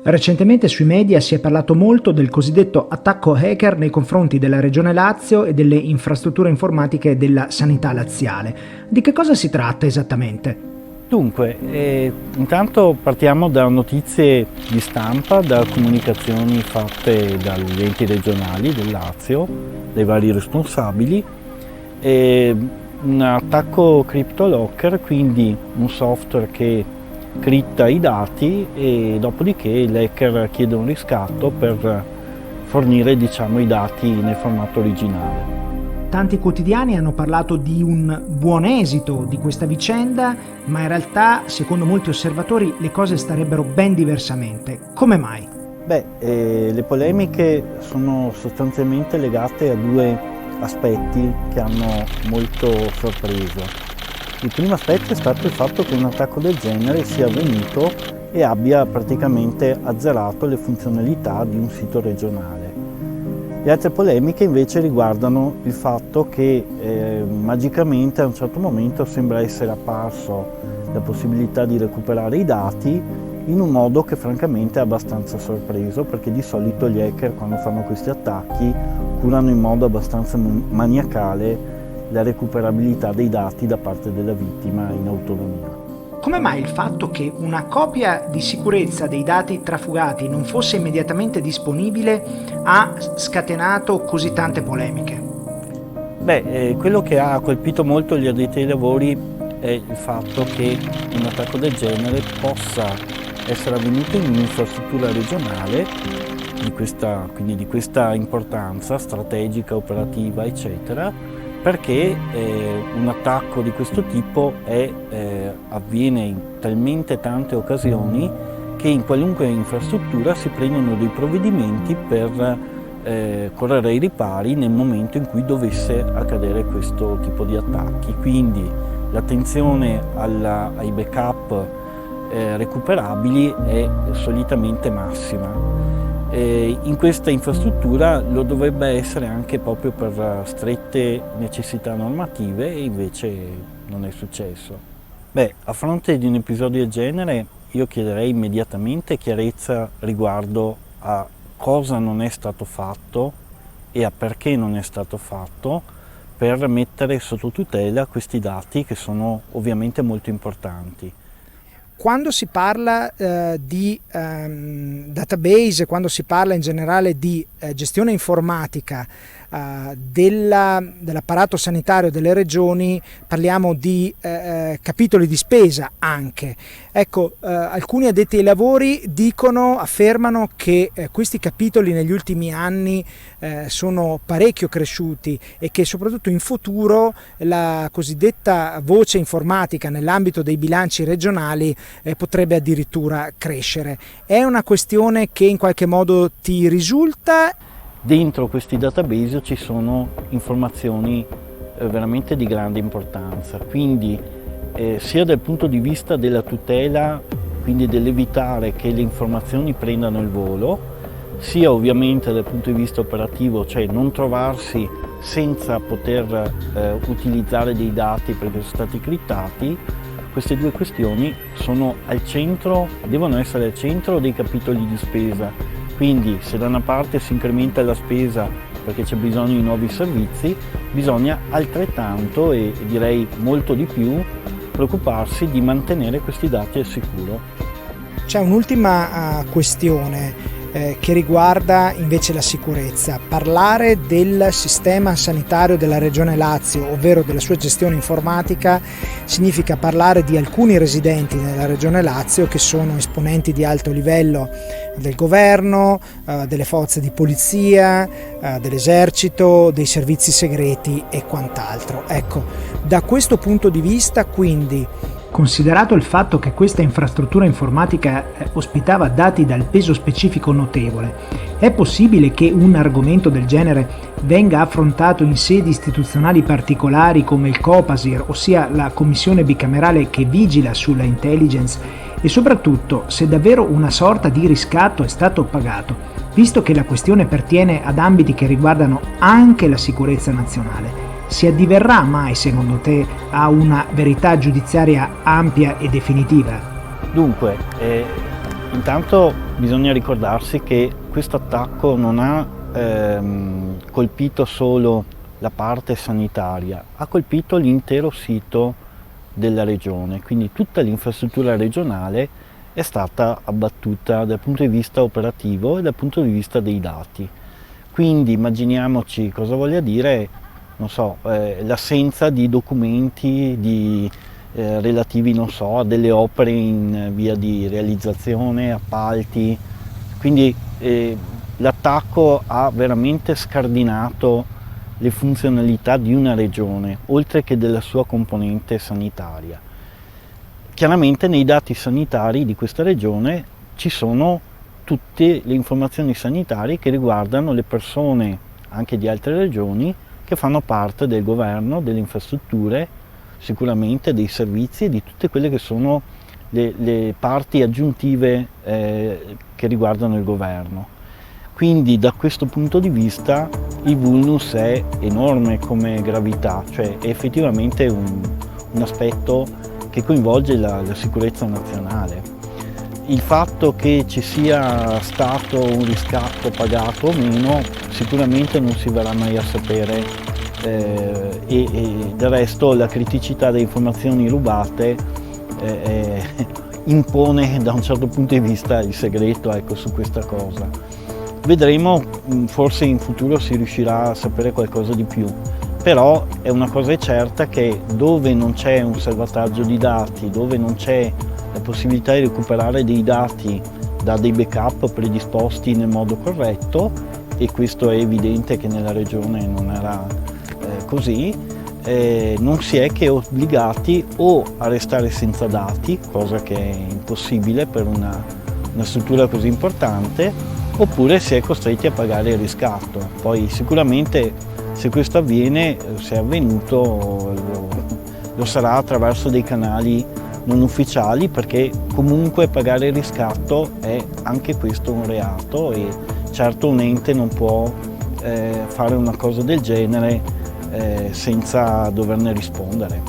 Recentemente sui media si è parlato molto del cosiddetto attacco hacker nei confronti della Regione Lazio e delle infrastrutture informatiche della sanità laziale. Di che cosa si tratta esattamente? Dunque, intanto partiamo da notizie di stampa, da comunicazioni fatte dagli enti regionali del Lazio, dai vari responsabili. Un attacco CryptoLocker, quindi un software che cripta i dati e dopodiché gli hacker chiedono un riscatto per fornire, i dati nel formato originale. Tanti quotidiani hanno parlato di un buon esito di questa vicenda, ma in realtà, secondo molti osservatori, le cose starebbero ben diversamente. Come mai? Le polemiche sono sostanzialmente legate a due aspetti che hanno molto sorpreso. Il primo aspetto è stato il fatto che un attacco del genere sia avvenuto e abbia praticamente azzerato le funzionalità di un sito regionale. Le altre polemiche invece riguardano il fatto che magicamente a un certo momento sembra essere apparso la possibilità di recuperare i dati in un modo che francamente è abbastanza sorpreso, perché di solito gli hacker, quando fanno questi attacchi, curano in modo abbastanza maniacale la recuperabilità dei dati da parte della vittima in autonomia. Come mai il fatto che una copia di sicurezza dei dati trafugati non fosse immediatamente disponibile ha scatenato così tante polemiche? Quello che ha colpito molto gli addetti ai lavori è il fatto che un attacco del genere possa essere avvenuto in un'infrastruttura regionale quindi di questa importanza strategica, operativa, eccetera, perché un attacco di questo tipo avviene in talmente tante occasioni che in qualunque infrastruttura si prendono dei provvedimenti per correre ai ripari nel momento in cui dovesse accadere questo tipo di attacchi. Quindi l'attenzione ai backup recuperabili è solitamente massima. In questa infrastruttura lo dovrebbe essere anche proprio per strette necessità normative e invece non è successo. A fronte di un episodio del genere io chiederei immediatamente chiarezza riguardo a cosa non è stato fatto e a perché non è stato fatto per mettere sotto tutela questi dati che sono ovviamente molto importanti. Quando si parla di database, quando si parla in generale di gestione informatica dell'apparato sanitario delle regioni, parliamo di capitoli di spesa anche. Ecco, alcuni addetti ai lavori affermano che questi capitoli negli ultimi anni sono parecchio cresciuti e che soprattutto in futuro la cosiddetta voce informatica nell'ambito dei bilanci regionali potrebbe addirittura crescere. È una questione che in qualche modo ti risulta? Dentro questi database ci sono informazioni veramente di grande importanza, quindi sia dal punto di vista della tutela, quindi dell'evitare che le informazioni prendano il volo, sia ovviamente dal punto di vista operativo, cioè non trovarsi senza poter utilizzare dei dati perché sono stati criptati. Queste due questioni devono essere al centro dei capitoli di spesa. Quindi se da una parte si incrementa la spesa perché c'è bisogno di nuovi servizi, bisogna altrettanto e direi molto di più preoccuparsi di mantenere questi dati al sicuro. C'è un'ultima questione che riguarda invece la sicurezza. Parlare del sistema sanitario della Regione Lazio, ovvero della sua gestione informatica, significa parlare di alcuni residenti nella Regione Lazio che sono esponenti di alto livello del governo, delle forze di polizia, dell'esercito, dei servizi segreti e quant'altro. Ecco, da questo punto di vista, quindi, considerato il fatto che questa infrastruttura informatica ospitava dati dal peso specifico notevole, è possibile che un argomento del genere venga affrontato in sedi istituzionali particolari come il Copasir, ossia la commissione bicamerale che vigila sulla intelligence, e soprattutto se davvero una sorta di riscatto è stato pagato, visto che la questione pertiene ad ambiti che riguardano anche la sicurezza nazionale? Si addiverrà mai, secondo te, a una verità giudiziaria ampia e definitiva? Dunque, Intanto bisogna ricordarsi che questo attacco non ha colpito solo la parte sanitaria, ha colpito l'intero sito della regione, quindi tutta l'infrastruttura regionale è stata abbattuta dal punto di vista operativo e dal punto di vista dei dati. Quindi immaginiamoci cosa voglia dire, non so, l'assenza di documenti relativi, non so, a delle opere in via di realizzazione, appalti. Quindi l'attacco ha veramente scardinato le funzionalità di una regione, oltre che della sua componente sanitaria. Chiaramente nei dati sanitari di questa regione ci sono tutte le informazioni sanitarie che riguardano le persone anche di altre regioni che fanno parte del governo, delle infrastrutture, sicuramente dei servizi e di tutte quelle che sono le parti aggiuntive che riguardano il governo. Quindi da questo punto di vista il vulnus è enorme come gravità, cioè è effettivamente un aspetto che coinvolge la sicurezza nazionale. Il fatto che ci sia stato un riscatto pagato o meno sicuramente non si verrà mai a sapere e del resto la criticità delle informazioni rubate impone da un certo punto di vista il segreto, ecco, su questa cosa. Vedremo, forse in futuro si riuscirà a sapere qualcosa di più, però è una cosa certa che dove non c'è un salvataggio di dati, dove non c'è la possibilità di recuperare dei dati da dei backup predisposti nel modo corretto, e questo è evidente che nella regione non era così, non si è che obbligati o a restare senza dati, cosa che è impossibile per una struttura così importante, oppure si è costretti a pagare il riscatto. Poi sicuramente se questo avviene, se è avvenuto, lo sarà attraverso dei canali non ufficiali, perché comunque pagare il riscatto è anche questo un reato e certo un ente non può fare una cosa del genere senza doverne rispondere.